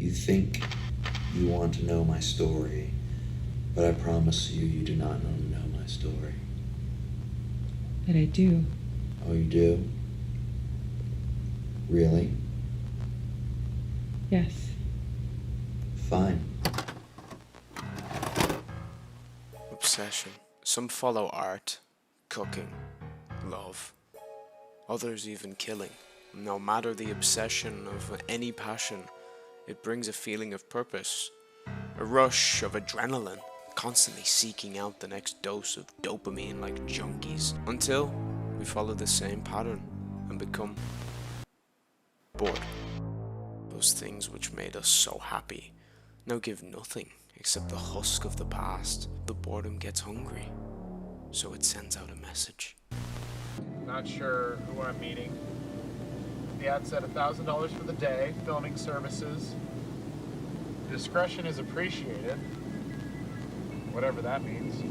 You think you want to know my story, but I promise you, you do not want to know my story. But I do. Oh, you do? Really? Yes. Fine. Obsession. Some follow art, cooking, love. Others even killing. No matter the obsession of any passion, it brings a feeling of purpose, a rush of adrenaline, constantly seeking out the next dose of dopamine like junkies, until we follow the same pattern and become bored. Those things which made us so happy now give nothing except the husk of the past. The boredom gets hungry, so it sends out a message. Not sure who I'm meeting. The ad said $1,000 for the day, filming services. Discretion is appreciated. Whatever that means.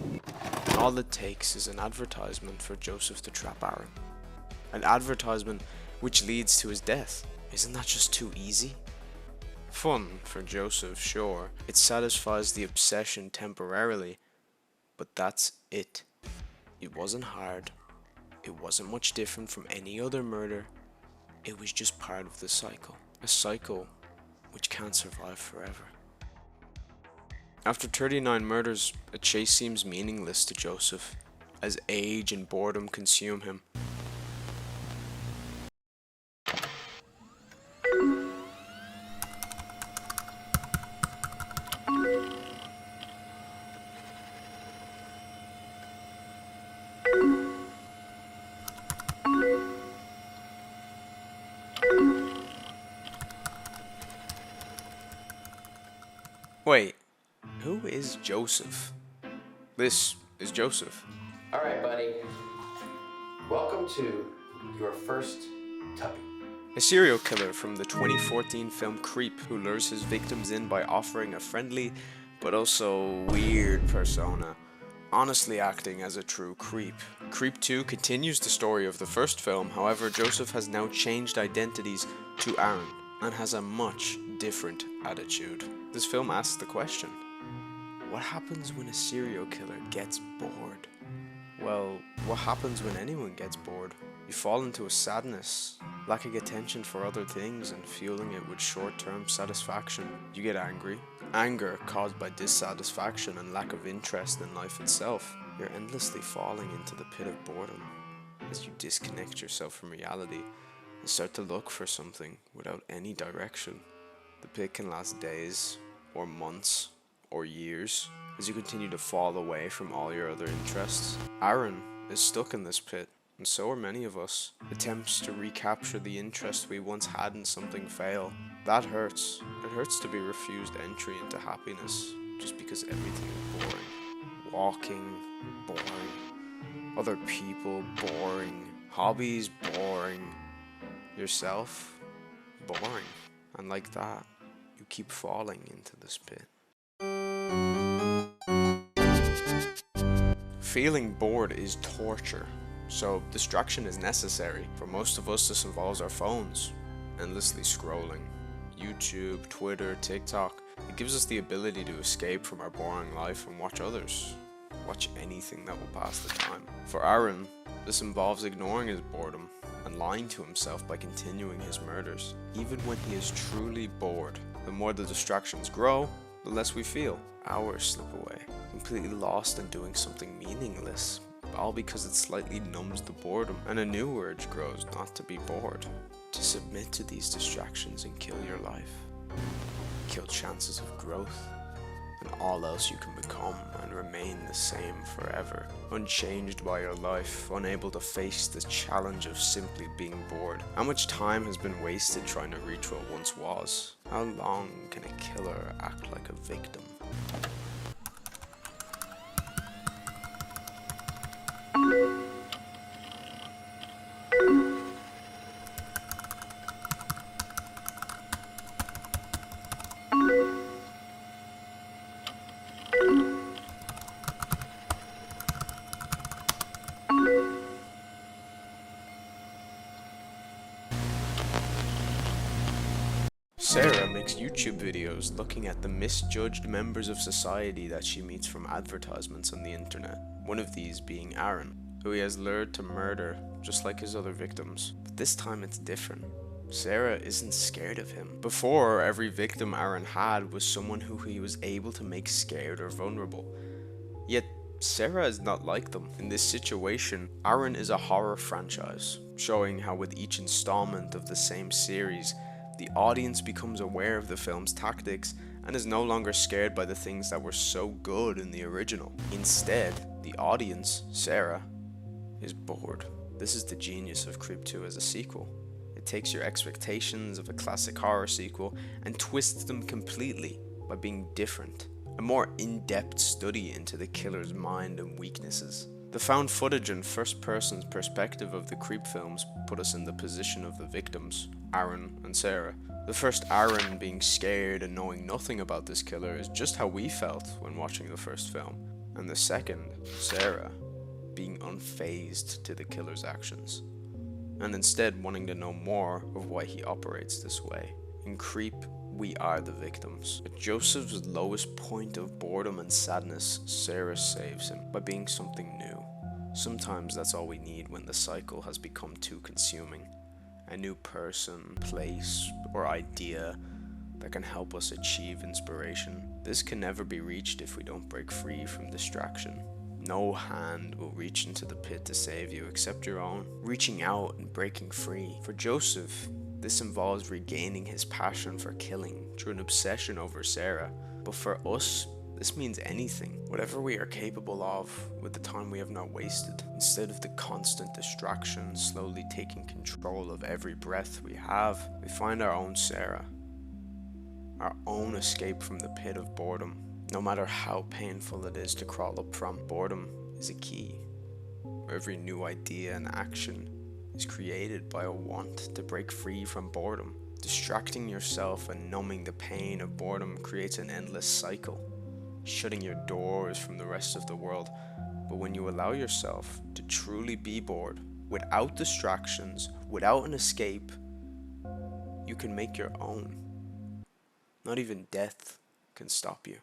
All it takes is an advertisement for Joseph to trap Aaron. An advertisement which leads to his death. Isn't that just too easy? Fun for Joseph, sure. It satisfies the obsession temporarily, but that's it. It wasn't hard. It wasn't much different from any other murder. It was just part of the cycle. A cycle which can't survive forever. After 39 murders, a chase seems meaningless to Joseph, as age and boredom consume him. Wait, who is Joseph? This is Joseph. Alright, buddy. Welcome to your first tuppy. A serial killer from the 2014 film Creep, who lures his victims in by offering a friendly but also weird persona, honestly acting as a true creep. Creep 2 continues the story of the first film, however Joseph has now changed identities to Aaron and has a much different attitude. This film asks the question, what happens when a serial killer gets bored? Well, what happens when anyone gets bored? You fall into a sadness, lacking attention for other things and fueling it with short-term satisfaction. You get angry. Anger caused by dissatisfaction and lack of interest in life itself. You're endlessly falling into the pit of boredom as you disconnect yourself from reality and start to look for something without any direction. The pit can last days, or months, or years, as you continue to fall away from all your other interests. Aaron is stuck in this pit, and so are many of us. Attempts to recapture the interest we once had in something fail. That hurts. It hurts to be refused entry into happiness just because everything is boring. Walking, boring. Other people, boring. Hobbies, boring. Yourself, boring. And like that, you keep falling into this pit. Feeling bored is torture, so distraction is necessary. For most of us, this involves our phones, endlessly scrolling. YouTube, Twitter, TikTok. It gives us the ability to escape from our boring life and watch others. Watch anything that will pass the time. For Aaron, this involves ignoring his boredom and lying to himself by continuing his murders. Even when he is truly bored, the more the distractions grow, the less we feel. Hours slip away, completely lost in doing something meaningless, all because it slightly numbs the boredom, and a new urge grows not to be bored, to submit to these distractions and kill your life, kill chances of growth, and all else you can become and remain the same forever, unchanged by your life, unable to face the challenge of simply being bored. How much time has been wasted trying to reach what once was? How long can a killer act like a victim? Sarah makes YouTube videos looking at the misjudged members of society that she meets from advertisements on the internet, one of these being Aaron, who he has lured to murder just like his other victims. But this time it's different. Sarah isn't scared of him. Before, every victim Aaron had was someone who he was able to make scared or vulnerable. Yet Sarah is not like them. In this situation, Aaron is a horror franchise, showing how with each installment of the same series, the audience becomes aware of the film's tactics and is no longer scared by the things that were so good in the original. Instead, the audience, Sarah, is bored. This is the genius of Creep 2 as a sequel. It takes your expectations of a classic horror sequel and twists them completely by being different. A more in-depth study into the killer's mind and weaknesses. The found footage and first-person perspective of the Creep films put us in the position of the victims, Aaron and Sarah. The first Aaron being scared and knowing nothing about this killer is just how we felt when watching the first film. And the second, Sarah, being unfazed to the killer's actions, and instead wanting to know more of why he operates this way. In Creep, we are the victims. At Joseph's lowest point of boredom and sadness, Sarah saves him by being something new. Sometimes that's all we need when the cycle has become too consuming. A new person, place, or idea that can help us achieve inspiration. This can never be reached if we don't break free from distraction. No hand will reach into the pit to save you except your own. Reaching out and breaking free. For Joseph, this involves regaining his passion for killing through an obsession over Sarah. But for us, this means anything. Whatever we are capable of with the time we have not wasted. Instead of the constant distraction slowly taking control of every breath we have, we find our own Sarah. Our own escape from the pit of boredom. No matter how painful it is to crawl up from, boredom is a key. Where every new idea and action is created by a want to break free from boredom. Distracting yourself and numbing the pain of boredom creates an endless cycle, shutting your doors from the rest of the world. But when you allow yourself to truly be bored, without distractions, without an escape, you can make your own. Not even death can stop you.